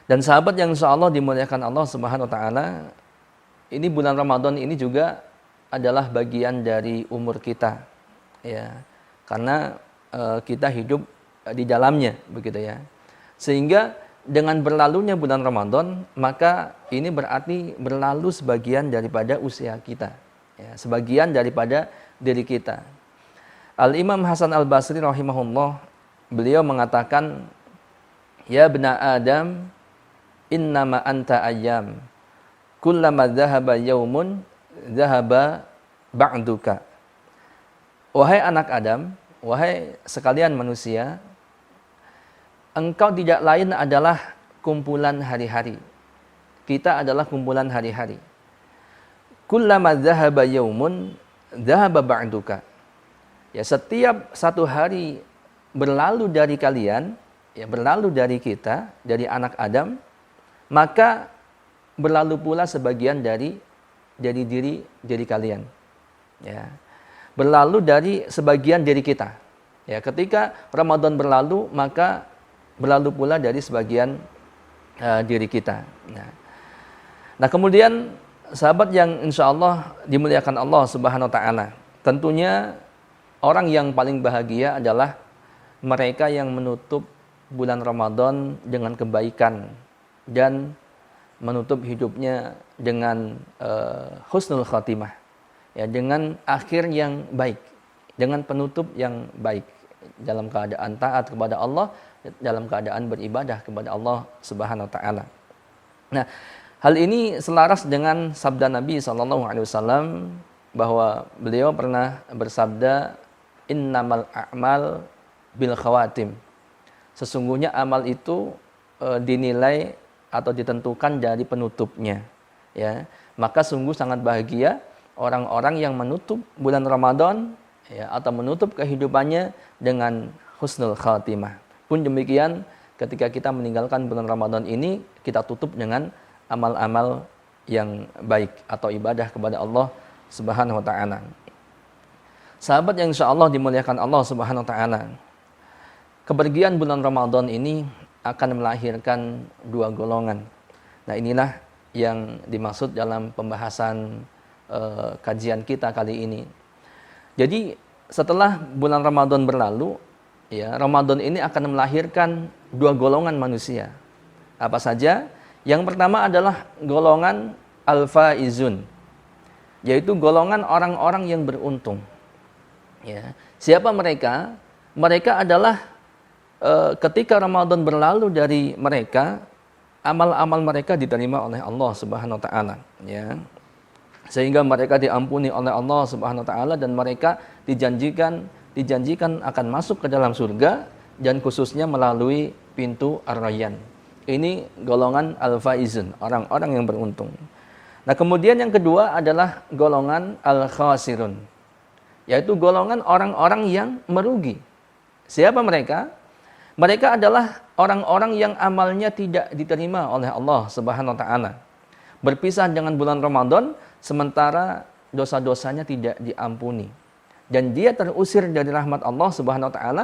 Dan sahabat yang insyaallah dimuliakan Allah Subhanahu wa taala, ini bulan Ramadan ini juga adalah bagian dari umur kita. Ya. Karena kita hidup di dalamnya begitu ya. Sehingga dengan berlalunya bulan Ramadan, maka ini berarti berlalu sebagian daripada usia kita. Ya, sebagian daripada diri kita. Al-Imam Hasan Al-Basri rahimahullah, beliau mengatakan, "Ya bna Adam, innama anta ayyam. Kullama dhahaba yaumun, dhahaba ba'duka." Wahai anak Adam, wahai sekalian manusia, engkau tidak lain adalah kumpulan hari-hari. Kita adalah kumpulan hari-hari. Kullama dhahaba yaumun, dhahaba ba'duka. Ya, setiap satu hari berlalu dari kalian, ya berlalu dari kita, dari anak Adam, maka berlalu pula sebagian dari diri kalian. Ya. Berlalu dari sebagian diri kita. Ya, ketika Ramadan berlalu, maka berlalu pula dari sebagian diri kita. Nah, kemudian sahabat yang insyaallah dimuliakan Allah Subhanahu wa taala, tentunya orang yang paling bahagia adalah mereka yang menutup bulan Ramadan dengan kebaikan dan menutup hidupnya dengan husnul khatimah, ya, dengan akhir yang baik, dengan penutup yang baik, dalam keadaan taat kepada Allah, dalam keadaan beribadah kepada Allah Subhanahu wa taala. Nah, hal ini selaras dengan sabda Nabi SAW bahwa beliau pernah bersabda, "Innamal a'mal bil khawatim." Sesungguhnya amal itu dinilai atau ditentukan dari penutupnya, ya. Maka sungguh sangat bahagia orang-orang yang menutup bulan Ramadan, ya, atau menutup kehidupannya dengan husnul khatimah. Pun demikian ketika kita meninggalkan bulan Ramadan ini, kita tutup dengan amal-amal yang baik atau ibadah kepada Allah Subhanahu wa taala. Sahabat yang insyaallah dimuliakan Allah Subhanahu wa taala, kepergian bulan Ramadan ini akan melahirkan dua golongan. Nah, inilah yang dimaksud dalam pembahasan kajian kita kali ini. Jadi setelah bulan Ramadan berlalu, ya, Ramadan ini akan melahirkan dua golongan manusia. Apa saja? Yang pertama adalah golongan al-faizun, yaitu golongan orang-orang yang beruntung. Ya. Siapa mereka? Mereka adalah ketika Ramadan berlalu dari mereka, amal-amal mereka diterima oleh Allah Subhanahu wa taala, ya. Sehingga mereka diampuni oleh Allah Subhanahu wa taala dan mereka dijanjikan akan masuk ke dalam surga, dan khususnya melalui pintu Ar-Rayyan. Ini golongan al-faizun, orang-orang yang beruntung. Nah, kemudian yang kedua adalah golongan al-khasirun, yaitu golongan orang-orang yang merugi. Siapa mereka? Mereka adalah orang-orang yang amalnya tidak diterima oleh Allah Subhanahu wa taala. Berpisah dengan bulan Ramadan, sementara dosa-dosanya tidak diampuni. Dan dia terusir dari rahmat Allah Subhanahu wa taala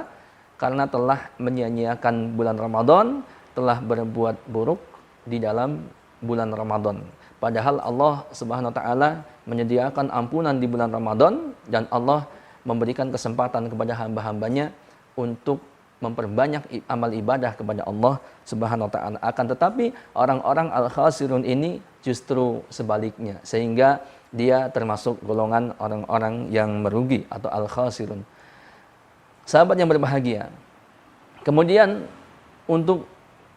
karena telah menyia-nyiakan bulan Ramadan, telah berbuat buruk di dalam bulan Ramadan. Padahal Allah Subhanahu wa taala menyediakan ampunan di bulan Ramadan, dan Allah memberikan kesempatan kepada hamba-hambanya untuk memperbanyak amal ibadah kepada Allah Subhanahu wa taala. Akan tetapi orang-orang al-khasirun ini justru sebaliknya, sehingga dia termasuk golongan orang-orang yang merugi atau al-khasirun. Sahabat yang berbahagia. Kemudian untuk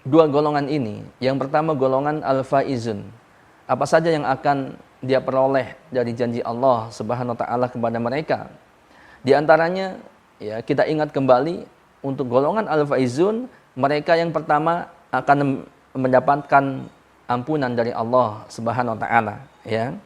dua golongan ini, yang pertama golongan al-faizun. Apa saja yang akan dia peroleh dari janji Allah Subhanahu wa taala kepada mereka? Di antaranya, ya, kita ingat kembali, untuk golongan al-faizun, mereka yang pertama akan mendapatkan ampunan dari Allah Subhanahu wa taala, ya.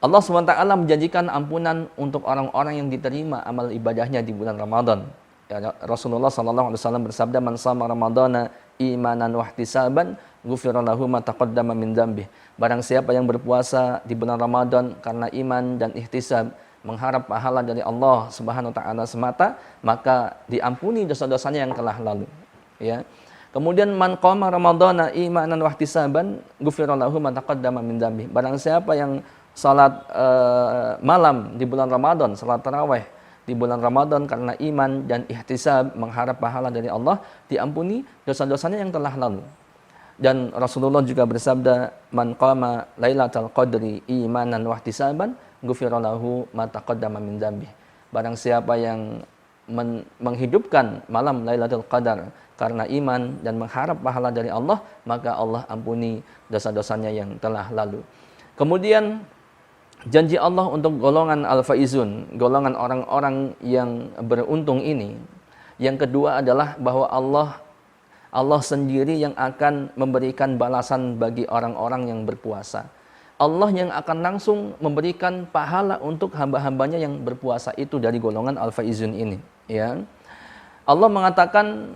Allah Subhanahu wa taala menjanjikan ampunan untuk orang-orang yang diterima amal ibadahnya di bulan Ramadan. Ya, Rasulullah sallallahu alaihi wasallam bersabda, "Man shama ramadhana imanan wa ihtisaban, ghufira lahu ma taqaddama min dzambih." Barang siapa yang berpuasa di bulan Ramadan karena iman dan ihtisab, mengharap pahala dari Allah Subhanahu wa taala semata, maka diampuni dosa-dosanya yang telah lalu, ya. Kemudian man qama ramadhana imanan wa ihtisaban ghufira lahu ma taqaddama min dzambi. Barang siapa yang salat malam di bulan Ramadan, salat tarawih di bulan Ramadan karena iman dan ihtisab, mengharap pahala dari Allah, diampuni dosa-dosanya yang telah lalu. Dan Rasulullah juga bersabda, man qama lailatal qadri imanan wa ihtisaban ghufira lahu ma taqaddama min dzambi. Barang siapa yang menghidupkan malam Lailatul Qadar karena iman dan mengharap pahala dari Allah, maka Allah ampuni dosa-dosanya yang telah lalu. Kemudian janji Allah untuk golongan al-faizun, golongan orang-orang yang beruntung ini. Yang kedua adalah bahwa Allah sendiri yang akan memberikan balasan bagi orang-orang yang berpuasa. Allah yang akan langsung memberikan pahala untuk hamba-hambanya yang berpuasa itu dari golongan al-faizun ini. Ya, Allah mengatakan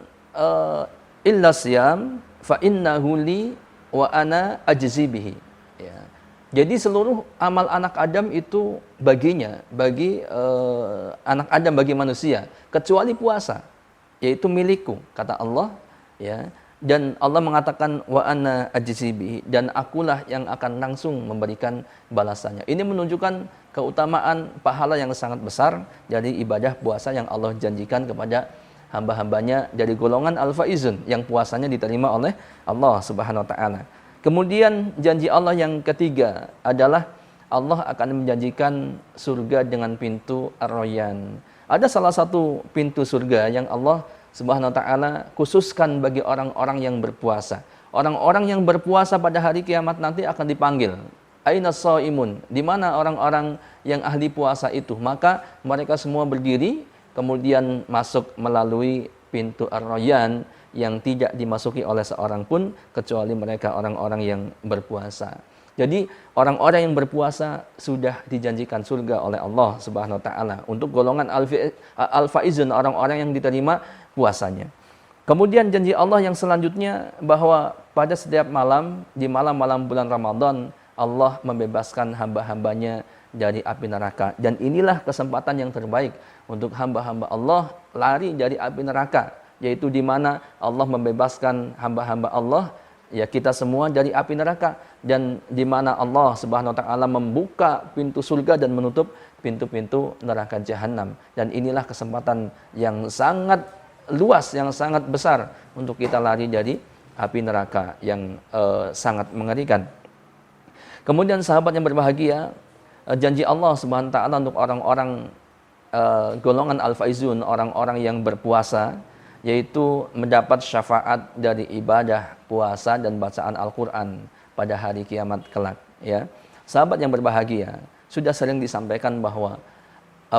illa siyam fa innahu li wa ana ajzi bihi. Ya. Jadi seluruh amal anak Adam itu baginya, bagi anak Adam, bagi manusia, kecuali puasa, yaitu milikku, kata Allah. Ya. Dan Allah mengatakan wa ana ajzi bihi, dan akulah yang akan langsung memberikan balasannya. Ini menunjukkan keutamaan pahala yang sangat besar dari ibadah puasa yang Allah janjikan kepada hamba-hambanya dari golongan al-faizun yang puasanya diterima oleh Allah Subhanahu wa taala. Kemudian janji Allah yang ketiga adalah Allah akan menjanjikan surga dengan pintu Ar-Rayyan. Ada salah satu pintu surga yang Allah Subhanahu wa taala khususkan bagi orang-orang yang berpuasa. Orang-orang yang berpuasa pada hari kiamat nanti akan dipanggil. Aina shaimun? Di mana orang-orang yang ahli puasa itu? Maka mereka semua berdiri kemudian masuk melalui pintu Ar-Rayyan yang tidak dimasuki oleh seorang pun kecuali mereka orang-orang yang berpuasa. Jadi orang-orang yang berpuasa sudah dijanjikan surga oleh Allah Subhanahu wa taala untuk golongan al-faizun, orang-orang yang diterima puasanya. Kemudian janji Allah yang selanjutnya bahwa pada setiap malam, di malam-malam bulan Ramadan, Allah membebaskan hamba-hambanya dari api neraka. Dan inilah kesempatan yang terbaik untuk hamba-hamba Allah lari dari api neraka, yaitu di mana Allah membebaskan hamba-hamba Allah, ya kita semua, dari api neraka, dan di mana Allah Subhanahu wa taala membuka pintu surga dan menutup pintu-pintu neraka jahanam. Dan inilah kesempatan yang sangat luas, yang sangat besar untuk kita lari dari api neraka yang sangat mengerikan. Kemudian sahabat yang berbahagia, janji Allah Subhanahu wa taala untuk orang-orang golongan al-faizun, orang-orang yang berpuasa, yaitu mendapat syafaat dari ibadah puasa dan bacaan Al-Qur'an pada hari kiamat kelak, ya. Sahabat yang berbahagia, sudah sering disampaikan bahwa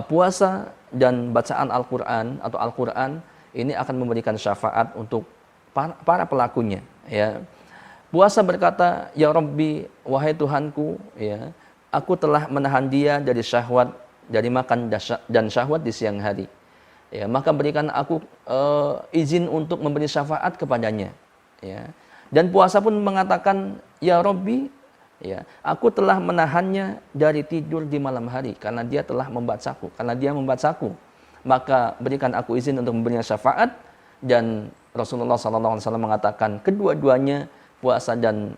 puasa dan bacaan Al-Qur'an atau Al-Qur'an ini akan memberikan syafaat untuk para pelakunya, ya. Puasa berkata, ya Rabbi, wahai Tuhanku, ya, aku telah menahan dia dari syahwat, dari makan dan syahwat di siang hari. Ya, maka berikan aku izin untuk memberi syafaat kepadanya. Ya. Dan puasa pun mengatakan, ya Rabbi, ya, aku telah menahannya dari tidur di malam hari karena dia telah membacaku, karena dia membacaku. Maka berikan aku izin untuk memberinya syafaat. Dan Rasulullah SAW mengatakan kedua-duanya, puasa dan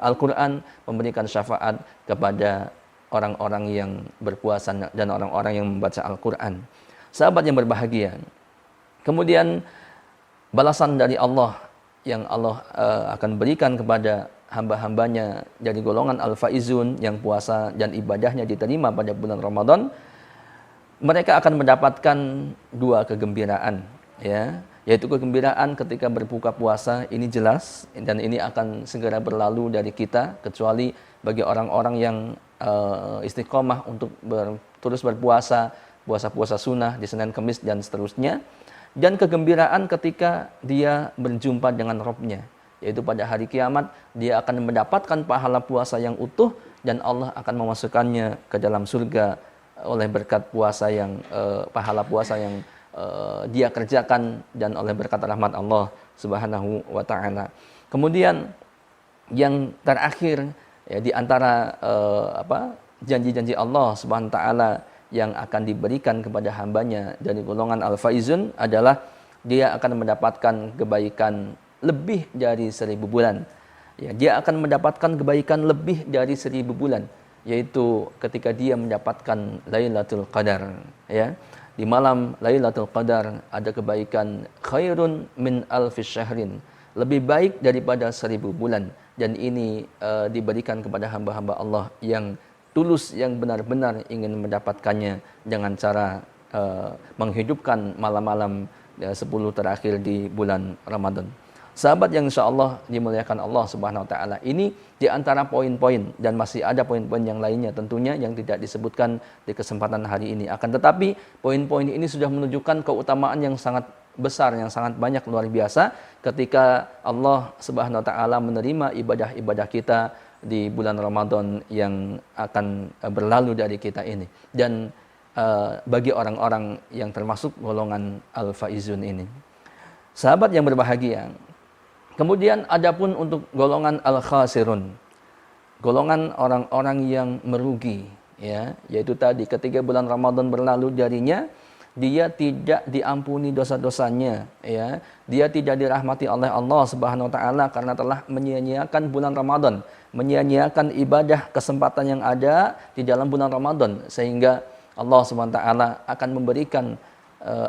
Al-Quran, memberikan syafaat kepada orang-orang yang berpuasa dan orang-orang yang membaca Al-Quran. Sahabat yang berbahagia, kemudian balasan dari Allah yang Allah akan berikan kepada hamba-hambanya dari golongan al-faizun yang puasa dan ibadahnya diterima pada bulan Ramadan, mereka akan mendapatkan dua kegembiraan, ya, yaitu kegembiraan ketika berbuka puasa, ini jelas, dan ini akan segera berlalu dari kita, kecuali bagi orang-orang yang istiqomah untuk terus berpuasa, puasa-puasa sunnah di Senin Kemis dan seterusnya. Dan kegembiraan ketika dia berjumpa dengan Rabb-nya, yaitu pada hari kiamat dia akan mendapatkan pahala puasa yang utuh dan Allah akan memasukkannya ke dalam surga oleh berkat puasa yang pahala puasa yang dia kerjakan dan oleh berkat rahmat Allah Subhanahu wa taala. Kemudian yang terakhir, ya, di antara janji-janji Allah Subhanahu wa taala yang akan diberikan kepada hambanya dari golongan al-faizun adalah dia akan mendapatkan kebaikan lebih dari 1000 bulan. Ya, dia akan mendapatkan kebaikan lebih dari 1000 bulan, yaitu ketika dia mendapatkan Lailatul Qadar. Ya, di malam Lailatul Qadar ada kebaikan khairun min alfis syahrin, lebih baik daripada 1000 bulan. Dan ini diberikan kepada hamba-hamba Allah yang tulus, yang benar-benar ingin mendapatkannya dengan cara menghidupkan malam-malam 10 terakhir di bulan Ramadan. Sahabat yang insya Allah dimuliakan Allah Subhanahu Wa Taala, ini di antara poin-poin, dan masih ada poin-poin yang lainnya tentunya yang tidak disebutkan di kesempatan hari ini. Akan tetapi poin-poin ini sudah menunjukkan keutamaan yang sangat besar, yang sangat banyak, luar biasa ketika Allah Subhanahu Wa Taala menerima ibadah-ibadah kita di bulan Ramadan yang akan berlalu dari kita ini. Dan bagi orang-orang yang termasuk golongan al-faizun ini, sahabat yang berbahagia. Kemudian adapun untuk golongan al-khasirun, golongan orang-orang yang merugi, ya, yaitu tadi ketika bulan Ramadan berlalu darinya, dia tidak diampuni dosa-dosanya, ya, dia tidak dirahmati oleh Allah Subhanahu Wa Taala karena telah menyia-nyiakan bulan Ramadan, menyia-nyiakan ibadah kesempatan yang ada di dalam bulan Ramadan, sehingga Allah Subhanahu Wa Taala akan memberikan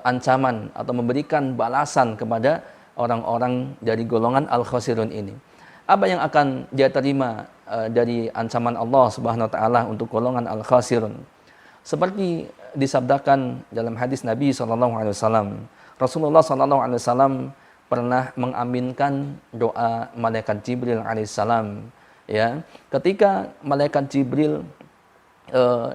ancaman atau memberikan balasan kepada orang-orang dari golongan al-khasirun ini. Apa yang akan dia terima dari ancaman Allah Subhanahu Wa Taala untuk golongan al-khasirun? Seperti disabdakan dalam hadis Nabi SAW, Rasulullah SAW pernah mengaminkan doa malaikat Jibril alaihissalam. Ya, ketika malaikat Jibril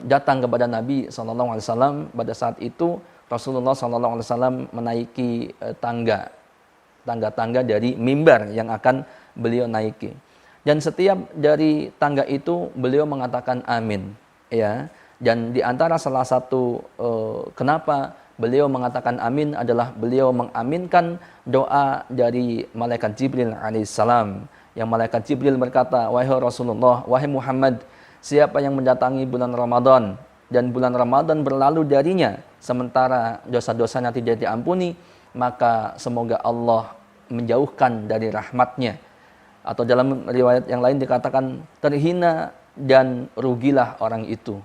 datang kepada Nabi SAW, pada saat itu Rasulullah SAW menaiki tangga-tangga dari mimbar yang akan beliau naiki. Dan setiap dari tangga itu beliau mengatakan amin. Ya. Dan di antara salah satu kenapa beliau mengatakan amin adalah beliau mengaminkan doa dari malaikat Jibril alaihissalam. Yang malaikat Jibril berkata, wahai Rasulullah, wahai Muhammad, siapa yang mendatangi bulan Ramadan dan bulan Ramadan berlalu darinya sementara dosa-dosanya tidak diampuni, maka semoga Allah menjauhkan dari rahmatnya. Atau dalam riwayat yang lain dikatakan terhina dan rugilah orang itu.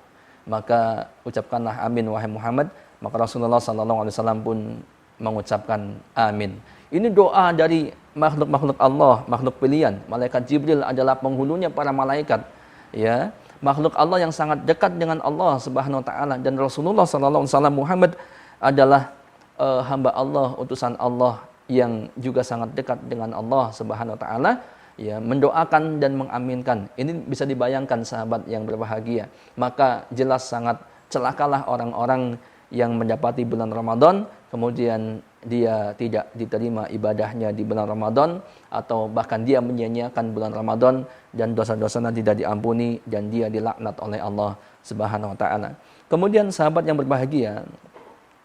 Maka ucapkanlah amin wahai Muhammad. Maka Rasulullah SAW pun mengucapkan amin. Ini doa dari makhluk-makhluk Allah, makhluk pilihan. Malaikat Jibril adalah penghulunya para malaikat. Ya, makhluk Allah yang sangat dekat dengan Allah Subhanahu Wa Taala. Dan Rasulullah SAW Muhammad adalah hamba Allah, utusan Allah yang juga sangat dekat dengan Allah Subhanahu Wa Taala, ya, mendoakan dan mengaminkan. Ini bisa dibayangkan sahabat yang berbahagia. Maka jelas sangat celakalah orang-orang yang mendapati bulan Ramadan kemudian dia tidak diterima ibadahnya di bulan Ramadan, atau bahkan dia menyia-nyiakan bulan Ramadan dan dosa-dosanya tidak diampuni dan dia dilaknat oleh Allah Subhanahu Wa Taala. Kemudian sahabat yang berbahagia,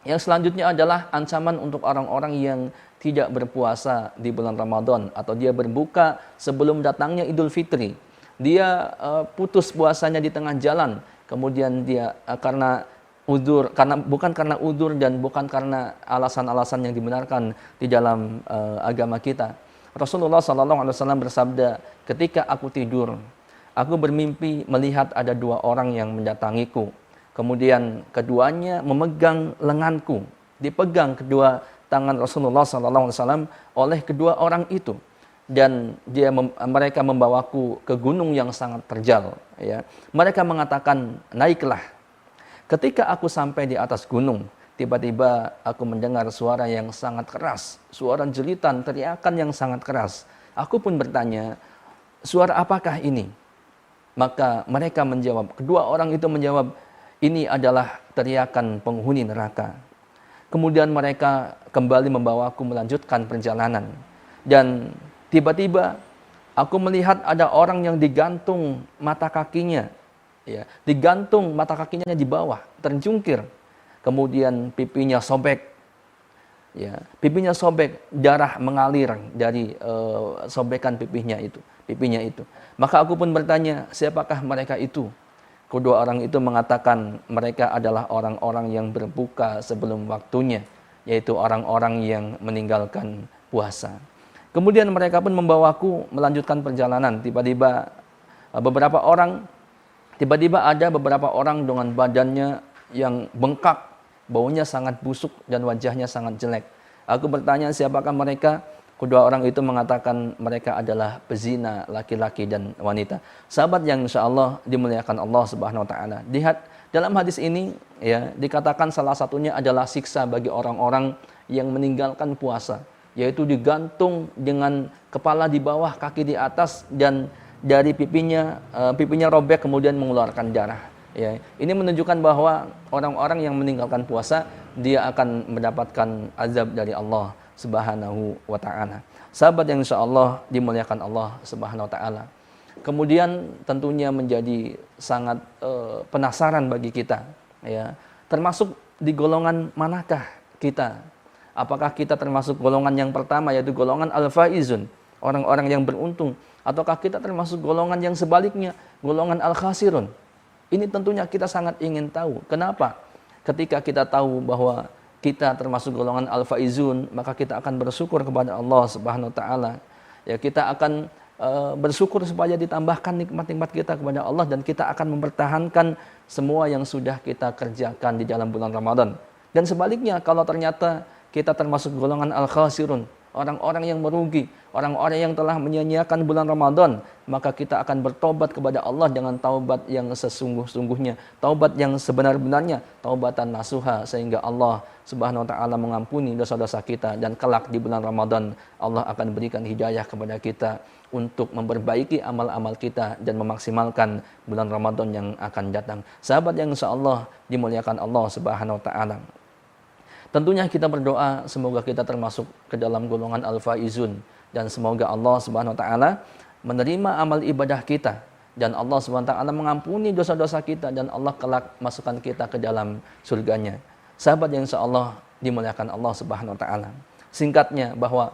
yang selanjutnya adalah ancaman untuk orang-orang yang tidak berpuasa di bulan Ramadan atau dia berbuka sebelum datangnya Idul Fitri. Dia putus puasanya di tengah jalan, kemudian dia bukan karena udzur dan bukan karena alasan-alasan yang dibenarkan di dalam agama kita. Rasulullah SAW bersabda, ketika aku tidur, aku bermimpi melihat ada dua orang yang mendatangiku. Kemudian keduanya memegang lenganku, dipegang kedua tangan Rasulullah SAW oleh kedua orang itu, dan mereka membawaku ke gunung yang sangat terjal. Ya. Mereka mengatakan, naiklah. Ketika aku sampai di atas gunung, tiba-tiba aku mendengar suara yang sangat keras, suara jeritan, teriakan yang sangat keras. Aku pun bertanya, suara apakah ini? Maka mereka menjawab, kedua orang itu menjawab, ini adalah teriakan penghuni neraka. Kemudian mereka kembali membawaku melanjutkan perjalanan. Dan tiba-tiba aku melihat ada orang yang digantung mata kakinya. Ya, digantung mata kakinya di bawah, terjungkir. Kemudian pipinya sobek. Ya, pipinya sobek, darah mengalir dari sobekan pipinya itu. Maka aku pun bertanya, siapakah mereka itu? Kedua orang itu mengatakan mereka adalah orang-orang yang berbuka sebelum waktunya. yaitu orang-orang yang meninggalkan puasa. Kemudian mereka pun membawaku melanjutkan perjalanan. Tiba-tiba ada beberapa orang dengan badannya yang bengkak, baunya sangat busuk dan wajahnya sangat jelek. Aku bertanya siapakah mereka? Kedua orang itu mengatakan mereka adalah pezina, laki-laki dan wanita. Sahabat yang insyaallah dimuliakan Allah Subhanahu wa taala. Lihat dalam hadis ini ya, dikatakan salah satunya adalah siksa bagi orang-orang yang meninggalkan puasa, yaitu digantung dengan kepala di bawah, kaki di atas, dan dari pipinya robek kemudian mengeluarkan darah. Ya, ini menunjukkan bahwa orang-orang yang meninggalkan puasa dia akan mendapatkan azab dari Allah Subhanahu wa taala. Sahabat yang insyaallah dimuliakan Allah Subhanahu wa taala. Kemudian tentunya menjadi sangat penasaran bagi kita, ya. Termasuk di golongan manakah kita? Apakah kita termasuk golongan yang pertama, yaitu golongan al-faizun, orang-orang yang beruntung, ataukah kita termasuk golongan yang sebaliknya, golongan al-khasirun? Ini tentunya kita sangat ingin tahu. Kenapa? Ketika kita tahu bahwa kita termasuk golongan al-faizun, maka kita akan bersyukur kepada Allah Subhanahu wa taala. Ya, kita akan bersyukur supaya ditambahkan nikmat-nikmat kita kepada Allah, dan kita akan mempertahankan semua yang sudah kita kerjakan di dalam bulan Ramadan. Dan sebaliknya, kalau ternyata kita termasuk golongan al-khasirun, orang-orang yang merugi, orang-orang yang telah menyia-nyiakan bulan Ramadan, maka kita akan bertobat kepada Allah dengan taubat yang sesungguh-sungguhnya, taubat yang sebenar-benarnya, taubatan nasuha, sehingga Allah Subhanahu wa taala mengampuni dosa-dosa kita, dan kelak di bulan Ramadan Allah akan berikan hidayah kepada kita untuk memperbaiki amal-amal kita dan memaksimalkan bulan Ramadan yang akan datang. Sahabat yang insyaallah dimuliakan Allah Subhanahu wa taala. Tentunya kita berdoa semoga kita termasuk ke dalam golongan al-faizun, dan semoga Allah Subhanahu wa taala menerima amal ibadah kita, dan Allah Subhanahu wa taala mengampuni dosa-dosa kita, dan Allah kelak masukkan kita ke dalam surganya. Sahabat yang insyaallah dimuliakan Allah Subhanahu wa taala. Singkatnya bahwa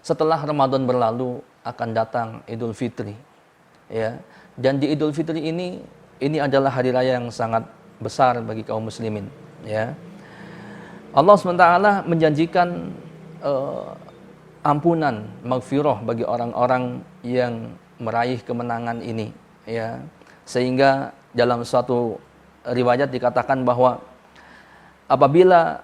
setelah Ramadan berlalu akan datang Idul Fitri. Ya. Dan di Idul Fitri ini adalah hari raya yang sangat besar bagi kaum muslimin, ya. Allah SWT menjanjikan ampunan, maghfirah bagi orang-orang yang meraih kemenangan ini, ya. Sehingga dalam suatu riwayat dikatakan bahwa apabila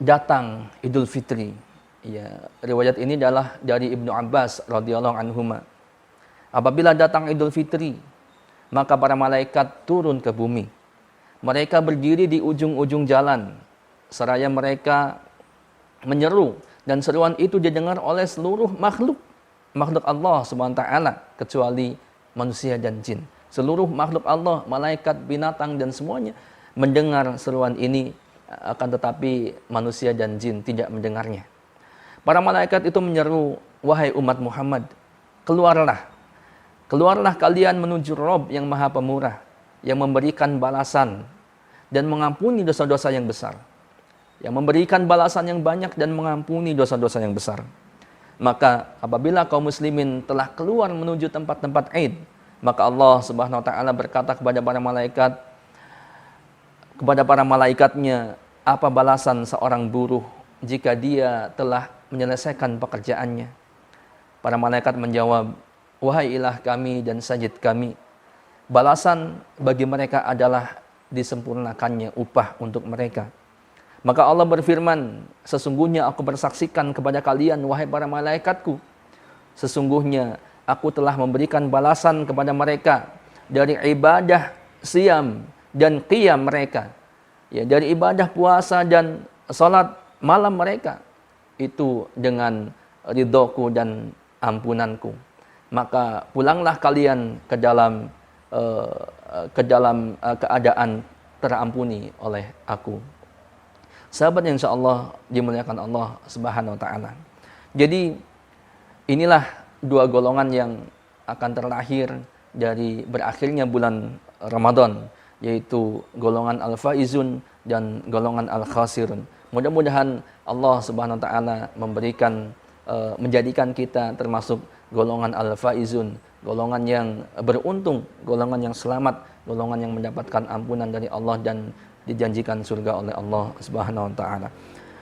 datang Idul Fitri, ya, riwayat ini adalah dari Ibnu Abbas radhiyallahu anhuma. Apabila datang Idul Fitri, maka para malaikat turun ke bumi. Mereka berdiri di ujung-ujung jalan, seraya mereka menyeru, dan seruan itu didengar oleh seluruh makhluk Allah Subhanahu wa taala, kecuali manusia dan jin. Seluruh makhluk Allah, malaikat, binatang, dan semuanya mendengar seruan ini, akan tetapi manusia dan jin tidak mendengarnya. Para malaikat itu menyeru, wahai umat Muhammad, keluarlah kalian menuju Rabb yang Maha Pemurah, yang memberikan balasan dan mengampuni dosa-dosa yang besar, yang memberikan balasan yang banyak dan mengampuni dosa-dosa yang besar. Maka apabila kaum muslimin telah keluar menuju tempat-tempat Id, maka Allah Subhanahu wa taala berkata kepada para malaikatnya, apa balasan seorang buruh jika dia telah menyelesaikan pekerjaannya? Para malaikat menjawab, wahai ilah kami dan sajid kami, balasan bagi mereka adalah disempurnakannya upah untuk mereka. Maka Allah berfirman, sesungguhnya aku bersaksikan kepada kalian, wahai para malaikatku, sesungguhnya aku telah memberikan balasan kepada mereka dari ibadah siam dan qiyam mereka, ya, dari ibadah puasa dan salat malam mereka, itu dengan ridhoku dan ampunanku. Maka pulanglah kalian ke dalam keadaan terampuni oleh aku. Sahabat yang insyaallah dimuliakan Allah Subhanahu wa taala. Jadi inilah dua golongan yang akan terlahir dari berakhirnya bulan Ramadan, yaitu golongan al-faizun dan golongan al-khasirun. Mudah-mudahan Allah Subhanahu wa taala menjadikan kita termasuk golongan al-faizun, golongan yang beruntung, golongan yang selamat, golongan yang mendapatkan ampunan dari Allah dan dijanjikan surga oleh Allah Subhanahu wa taala.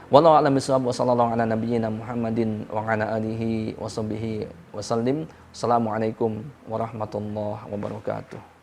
Wallahu a'lam bishawab wa sallallahu ala nabiyyina Muhammadin wa ala alihi wa sahbihi wasallim. Assalamualaikum warahmatullahi wabarakatuh.